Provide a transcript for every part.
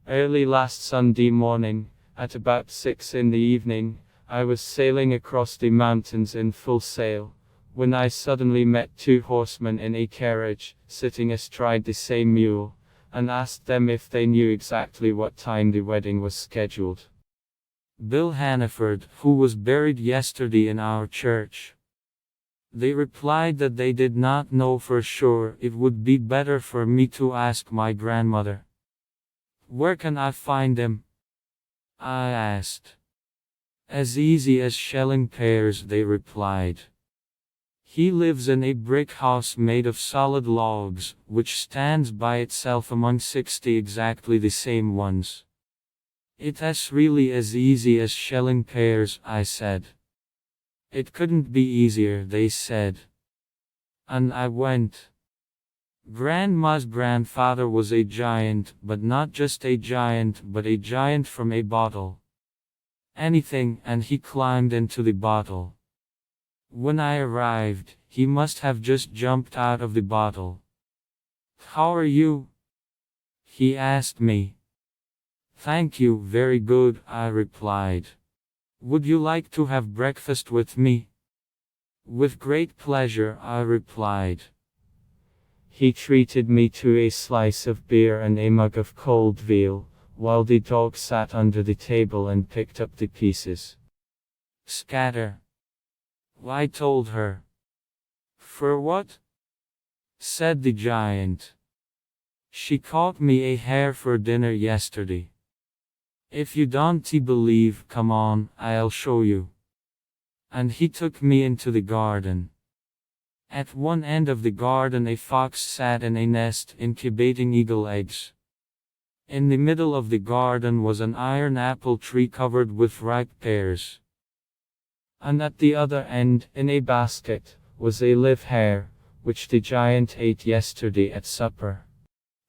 Early last Sunday morning, at about 6 in the evening, I was sailing across the mountains in full sail, when I suddenly met two horsemen in a carriage, sitting astride the same mule, and asked them if they knew exactly what time the wedding was scheduled. Bill Hannaford, who was buried yesterday in our church. They replied that they did not know for sure. It would be better for me to ask my grandmother. Where can I find him? I asked. As easy as shelling pears, they replied. He lives in a brick house made of solid logs, which stands by itself among 60 exactly the same ones. It's really as easy as shelling pears, I said. It couldn't be easier, they said. And I went. Grandma's grandfather was a giant, but not just a giant, but a giant from a bottle. Anything, and he climbed into the bottle. When I arrived, he must have just jumped out of the bottle. How are you? He asked me. Thank you, very good, I replied. Would you like to have breakfast with me? With great pleasure, I replied. He treated me to a slice of beer and a mug of cold veal, while the dog sat under the table and picked up the pieces. Scatter. I told her. For what? Said the giant. She caught me a hare for dinner yesterday. If you don't believe, come on, I'll show you. And he took me into the garden. At one end of the garden a fox sat in a nest incubating eagle eggs. In the middle of the garden was an iron apple tree covered with ripe pears. And at the other end, in a basket, was a live hare, which the giant ate yesterday at supper.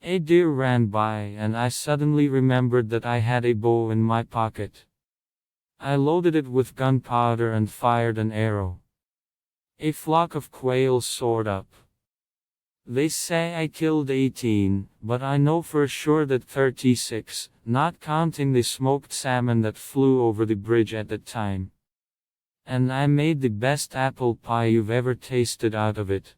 A deer ran by, and I suddenly remembered that I had a bow in my pocket. I loaded it with gunpowder and fired an arrow. A flock of quails soared up. They say I killed 18, but I know for sure that 36, not counting the smoked salmon that flew over the bridge at the time. And I made the best apple pie you've ever tasted out of it.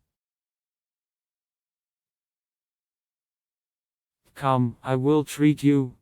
Come, I will treat you.